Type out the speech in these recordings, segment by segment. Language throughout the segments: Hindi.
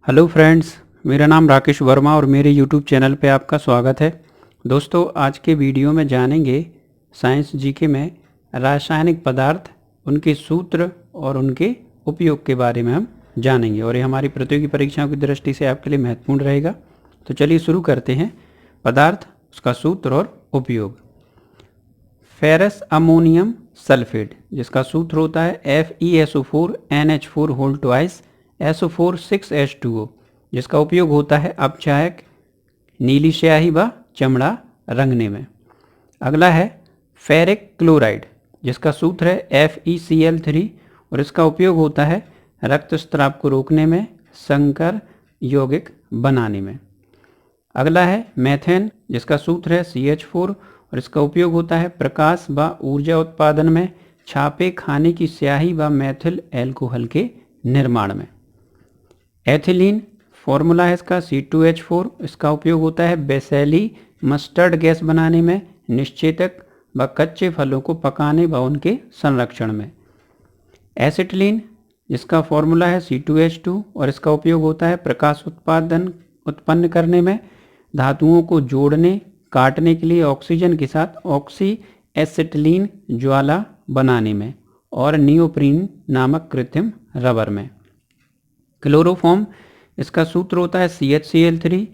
हेलो फ्रेंड्स, मेरा नाम राकेश वर्मा और मेरे यूट्यूब चैनल पे आपका स्वागत है। दोस्तों, आज के वीडियो में जानेंगे साइंस जीके में रासायनिक पदार्थ, उनके सूत्र और उनके उपयोग के बारे में हम जानेंगे और ये हमारी प्रतियोगी परीक्षाओं की दृष्टि से आपके लिए महत्वपूर्ण रहेगा। तो चलिए शुरू करते हैं। पदार्थ, उसका सूत्र और उपयोग। फेरस अमोनियम सल्फेट, जिसका सूत्र होता है FeSO4NH4 SO4 6H2O, जिसका उपयोग होता है अपचायक, नीली स्याही व चमड़ा रंगने में। अगला है फेरिक क्लोराइड, जिसका सूत्र है FeCl3 और इसका उपयोग होता है रक्तस्राव को रोकने में, संकर यौगिक बनाने में। अगला है मेथेन, जिसका सूत्र है CH4 और इसका उपयोग होता है प्रकाश व ऊर्जा उत्पादन में, छापे खाने की स्याही व मेथिल एल्कोहल के निर्माण में। एथिलीन फॉर्मूला है इसका C2H4, इसका उपयोग होता है बेसेली मस्टर्ड गैस बनाने में, निश्चेतक व कच्चे फलों को पकाने व उनके संरक्षण में। एसिटिलीन, जिसका फॉर्मूला है C2H2 और इसका उपयोग होता है प्रकाश उत्पन्न करने में, धातुओं को जोड़ने काटने के लिए ऑक्सीजन के साथ ऑक्सी एसिटिलीन ज्वाला बनाने में और नियोप्रीन नामक कृत्रिम रबर में। क्लोरोफॉर्म, इसका सूत्र होता है CHCl3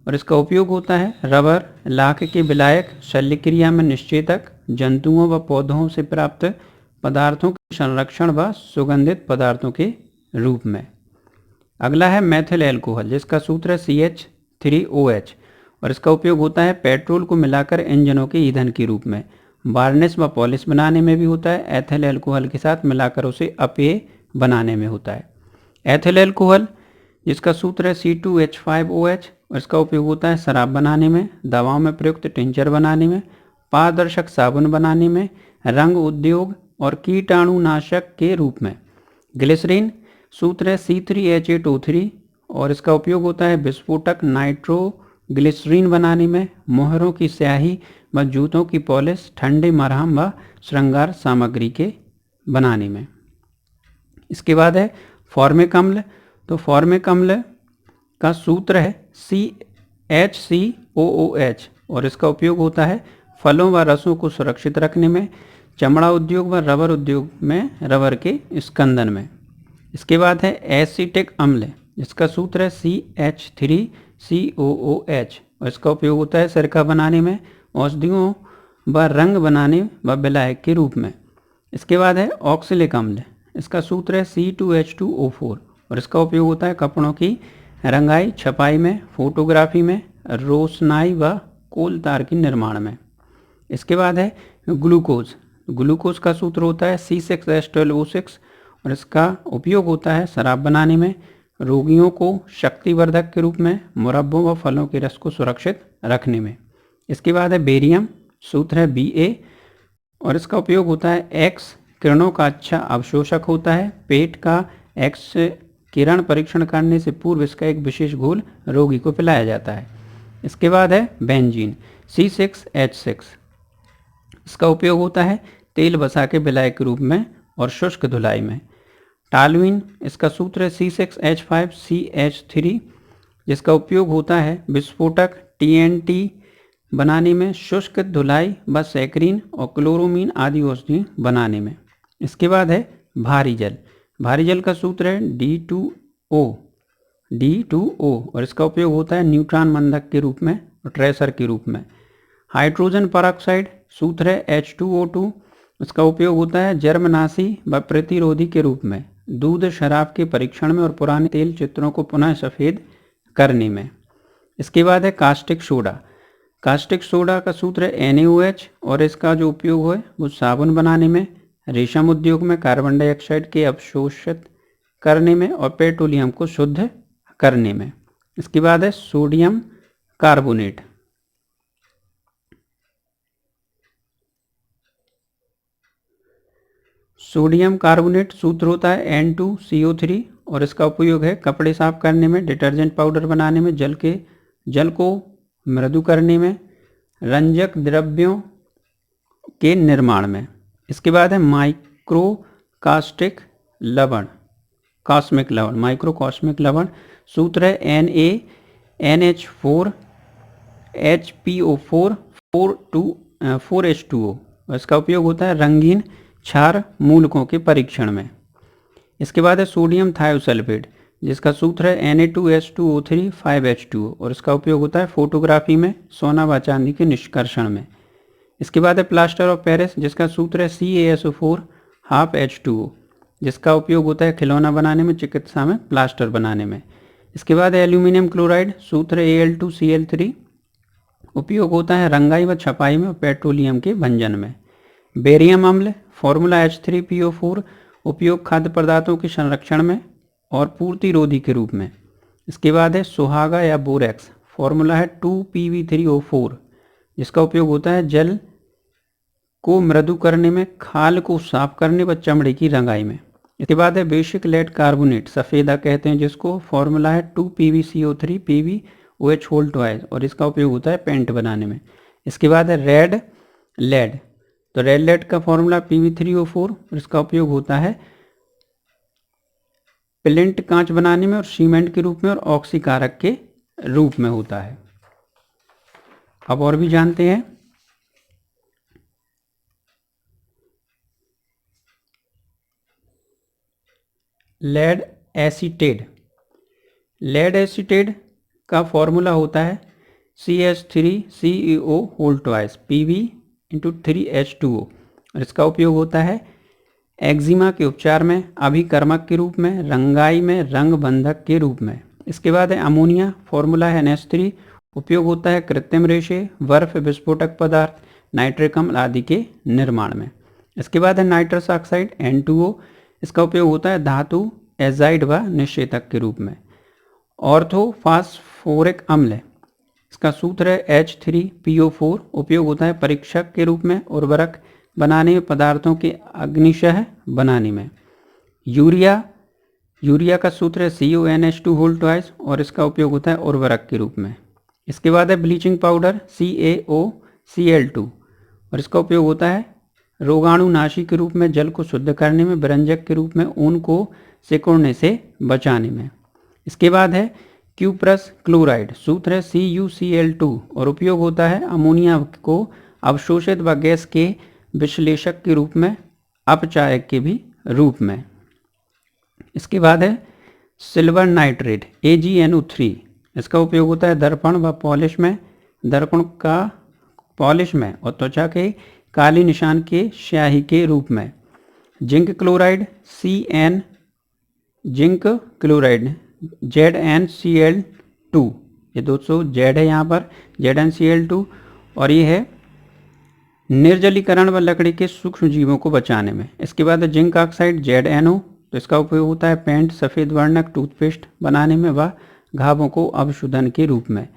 और इसका उपयोग होता है रबर, लाख के विलायक, शल्यक्रिया में निश्चेतक, जंतुओं व पौधों से प्राप्त पदार्थों के संरक्षण व सुगंधित पदार्थों के रूप में। अगला है मेथिल एल्कोहल, जिसका सूत्र है CH3OH और इसका उपयोग होता है पेट्रोल को मिलाकर इंजनों के ईंधन के रूप में, वार्निश व पॉलिश बनाने में भी होता है, एथिल एल्कोहल के साथ मिलाकर उसे अपेय बनाने में होता है। एथिल एल्कोहल, जिसका सूत्र है C2H5OH और इसका उपयोग होता है शराब बनाने में, दवाओं में प्रयुक्त टिंचर बनाने में, पारदर्शक साबुन बनाने में, रंग उद्योग और कीटाणुनाशक के रूप में। ग्लिसरीन, सूत्र है C3H8O3 और इसका उपयोग होता है विस्फोटक नाइट्रोग्लिसरीन बनाने में, मोहरों की स्याही व जूतों की पॉलिश, ठंडे मरहम व श्रृंगार सामग्री के बनाने में। इसके बाद है फॉर्मिक अम्ल। तो फॉर्मिक अम्ल का सूत्र है CHCOOH और इसका उपयोग होता है फलों व रसों को सुरक्षित रखने में, चमड़ा उद्योग व रबर उद्योग में रबर के स्कंदन में। इसके बाद है एसिटिक अम्ल, जिसका सूत्र है CH3COOH और इसका उपयोग होता है सिरका बनाने में, औषधियों व रंग बनाने व विलायक के रूप में। इसके बाद है ऑक्सलिक अम्ल, इसका सूत्र है C2H2O4 और इसका उपयोग होता है कपड़ों की रंगाई छपाई में, फोटोग्राफी में, रोशनाई व कोल तार के निर्माण में। इसके बाद है ग्लूकोज। ग्लूकोज का सूत्र होता है C6H12O6 और इसका उपयोग होता है शराब बनाने में, रोगियों को शक्तिवर्धक के रूप में, मुरब्बों व फलों के रस को सुरक्षित रखने में। इसके बाद है बेरियम, सूत्र है Ba और इसका उपयोग होता है एक्स किरणों का अच्छा अवशोषक होता है, पेट का एक्स किरण परीक्षण करने से पूर्व इसका एक विशेष घोल रोगी को पिलाया जाता है। इसके बाद है बेंजीन C6H6, इसका उपयोग होता है तेल बसा के विलायक के रूप में और शुष्क धुलाई में। टालुइन, इसका सूत्र है C6H5CH3 जिसका उपयोग होता है विस्फोटक TNT बनाने में, शुष्क धुलाई व सैकरीन और क्लोरोमीन आदि औषधि बनाने में। इसके बाद है भारी जल। भारी जल का सूत्र है D2O और इसका उपयोग होता है न्यूट्रॉन बंधक के रूप में और ट्रेसर के रूप में। हाइड्रोजन परऑक्साइड, सूत्र है H2O2, इसका उपयोग होता है जर्मनाशी व प्रतिरोधी के रूप में, दूध शराब के परीक्षण में और पुराने तेल चित्रों को पुनः सफ़ेद करने में। इसके बाद है कास्टिक सोडा। कास्टिक सोडा का सूत्र है NaOH और इसका जो उपयोग है वो साबुन बनाने में, रेशम उद्योग में कार्बन डाइऑक्साइड के अवशोषित करने में और पेट्रोलियम को शुद्ध करने में। इसके बाद है सोडियम कार्बोनेट। सोडियम कार्बोनेट सूत्र होता है N2CO3 और इसका उपयोग है कपड़े साफ करने में, डिटर्जेंट पाउडर बनाने में, जल को मृदु करने में, रंजक द्रव्यों के निर्माण में। इसके बाद है माइक्रोकास्टिक लवण। कॉस्मिक लवण, माइक्रोकॉस्मिक लवण। सूत्र है NaNH4 HPO4 4H2O। इसका उपयोग होता है रंगीन क्षार मूलकों के परीक्षण में। इसके बाद है सोडियम थायोसल्फेट, जिसका सूत्र है Na2H2O3 5H2O, और इसका उपयोग होता है फोटोग्राफी में, सोना व चांदी के निष्कर्षण में। इसके बाद है प्लास्टर ऑफ पेरिस, जिसका सूत्र है CaSO4 हाफ H2O, जिसका उपयोग होता है खिलौना बनाने में, चिकित्सा में, प्लास्टर बनाने में। इसके बाद है एल्यूमिनियम क्लोराइड, सूत्र है Al2Cl3, उपयोग होता है रंगाई व छपाई में और पेट्रोलियम के भंजन में। बेरियम अम्ल, फॉर्मूला H3PO4, उपयोग खाद्य पदार्थों के संरक्षण में और पूर्तिरोधी के रूप में। इसके बाद है सुहागा या बोरेक्स, फॉर्मूला है 2PB3O4, जिसका उपयोग होता है जल को मृदु करने में, खाल को साफ करने व चमड़े की रंगाई में। इसके बाद है बेसिक लेड कार्बोनेट, सफ़ेदा कहते हैं जिसको, फॉर्मूला है 2PbCO3 PbOH होल ट्वाइस, और इसका उपयोग होता है पेंट बनाने में। इसके बाद है रेड लेड, तो रेड लेड का फॉर्मूला Pb3O4, और इसका उपयोग होता है प्लिंट कांच बनाने में और सीमेंट के रूप में और ऑक्सीकारक के रूप में होता है। अब और भी जानते हैं। लेड एसीटेट, लेड एसीटेट का फॉर्मूला होता है CH3CeO होल ट्वाइस Pb×3H2O, और इसका उपयोग होता है एक्जिमा के उपचार में, अभिकर्मक के रूप में, रंगाई में, रंग बंधक के रूप में। इसके बाद है अमोनिया, फॉर्मूला है NH3, उपयोग होता है कृत्रिम रेशे, बर्फ, विस्फोटक पदार्थ, नाइट्रिक अम्ल आदि के निर्माण में। इसके बाद है नाइट्रस ऑक्साइड N2O, इसका उपयोग होता है धातु, एजाइड व निषेधक के रूप में। ऑर्थोफॉस्फोरिक अम्ल, इसका सूत्र है H3PO4, उपयोग होता है परीक्षक के रूप में, उर्वरक बनाने में, पदार्थों के अग्निशय बनाने में। यूरिया, यूरिया का सूत्र है CONH2 होल ट्वाइस, और इसका उपयोग होता है उर्वरक के रूप में। इसके बाद है ब्लीचिंग पाउडर CaOCl2, और इसका उपयोग होता है रोगाणुनाशी के रूप में, जल को शुद्ध करने में, व्यंजक के रूप में, ऊन को सिकुड़ने से बचाने में। इसके बाद है क्यूप्रस क्लोराइड, सूत्र है CuCl2, और उपयोग होता है अमोनिया को अवशोषित व गैस के विश्लेषक के रूप में, अपचायक के भी रूप में। इसके बाद है सिल्वर नाइट्रेट AgNO3, इसका उपयोग होता है दर्पण व पॉलिश में, दर्पण का पॉलिश में और त्वचा के काले निशान के स्याही के रूप में। Zinc chloride CN zinc chloride ZnCl2, ये दोस्तों Z है यहाँ पर, ZnCl2, और ये है निर्जलीकरण व लकड़ी के सूक्ष्म जीवों को बचाने में। इसके बाद जिंक ऑक्साइड ZnO, तो इसका उपयोग होता है पेंट, सफ़ेद वर्णक, टूथपेस्ट बनाने में व घावों को अवशोधन के रूप में।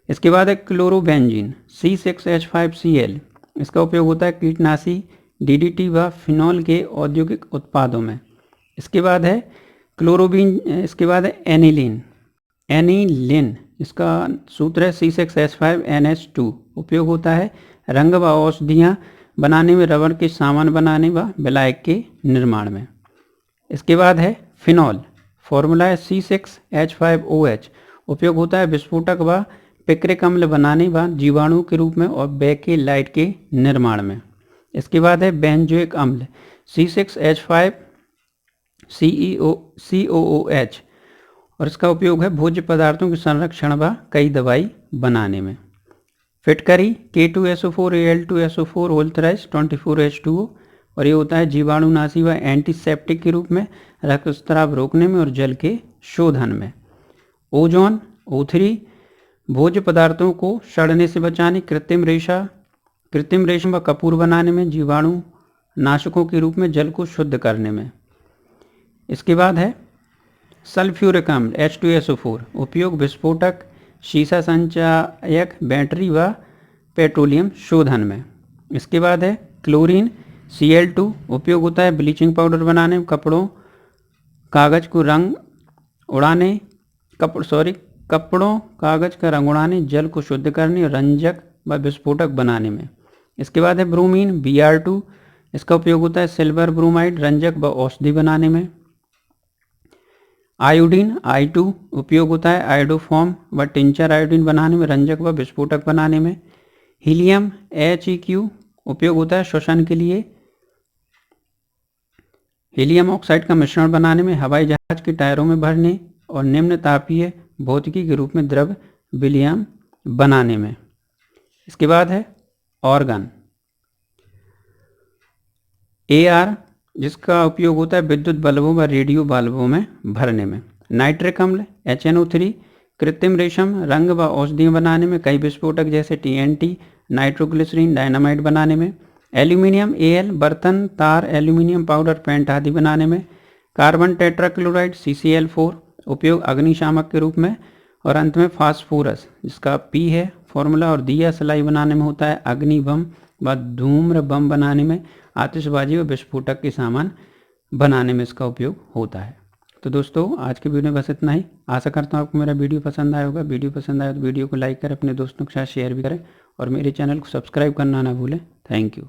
इसके बाद है क्लोरोबेंजीन C6H5Cl, इसका उपयोग होता है कीटनाशी, DDT व फिनॉल के औद्योगिक उत्पादों में। इसके बाद है क्लोरोबीन, इसके बाद है एनिलीन, इसका सूत्र है C6H5NH2, उपयोग होता है रंग व औषधियाँ बनाने में, रबर के सामान बनाने व विलायक के निर्माण में। इसके बाद है फिनॉल, फॉर्मूला है C6H5OH, उपयोग होता है विस्फोटक व पिक्रिक अम्ल बनाने व जीवाणु के रूप में और बेकेलाइट के निर्माण में। इसके बाद है बेंजोइक अम्ल C6H5COOH, और इसका उपयोग है भोज्य पदार्थों के संरक्षण व कई दवाई बनाने में। फिटकरी K2SO4Al2SO4 होल थ्राइस 24H2O, और ये होता है जीवाणुनाशी व एंटीसेप्टिक के रूप में, रक्तस्राव रोकने में और जल के शोधन में। ओजोन O3, भोज्य पदार्थों को सड़ने से बचाने, कृत्रिम रेशम व कपूर बनाने में, जीवाणु नाशकों के रूप में, जल को शुद्ध करने में। इसके बाद है सल्फ्यूरिक अम्ल H2SO4, उपयोग विस्फोटक, शीशा संचायक, बैटरी व पेट्रोलियम शोधन में। इसके बाद है क्लोरीन Cl2, उपयोग होता है ब्लीचिंग पाउडर बनाने में, कपड़ों, कागज को रंग उड़ाने, कपड़ों कागज का रंग उड़ाने, जल को शुद्ध करने, रंजक व विस्फोटक बनाने में। इसके बाद है ब्रोमीन Br2, इसका उपयोग होता है सिल्वर ब्रोमाइड, रंजक व औषधि बनाने में। आयोडीन I2 उपयोग होता है आयोडोफॉर्म व टिंचर आयोडीन बनाने में, रंजक व विस्फोटक बनाने में। हीलियम HEQ उपयोग होता है श्वसन के लिए, हीलियम ऑक्साइड का मिश्रण बनाने में, हवाई जहाज के टायरों में भरने और निम्न तापीय भौतिकी के रूप में द्रव विलियम बनाने में। इसके बाद है ऑर्गन AR, जिसका उपयोग होता है विद्युत बल्बों व रेडियो बल्बों में भरने में। नाइट्रिक अम्ल HNO3 कृत्रिम रेशम, रंग व औषधियाँ बनाने में, कई विस्फोटक जैसे TNT, नाइट्रोग्लिसरीन, डायनामाइट बनाने में। एल्यूमिनियम Al बर्तन, तार, एल्यूमिनियम पाउडर, पेंट आदि बनाने में। कार्बन टेट्राक्लोराइड CCl4 उपयोग अग्निशामक के रूप में। और अंत में फास्फोरस, जिसका P है फॉर्मूला, और दिया सलाई बनाने में होता है, अग्नि बम व धूम्र बम बनाने में, आतिशबाजी व विस्फोटक के सामान बनाने में इसका उपयोग होता है। तो दोस्तों आज की वीडियो में बस इतना ही। आशा करता हूँ आपको मेरा वीडियो पसंद आया होगा। वीडियो पसंद आया तो वीडियो को लाइक करें, अपने दोस्तों के साथ शेयर भी करें और मेरे चैनल को सब्सक्राइब करना ना भूलें। Thank you.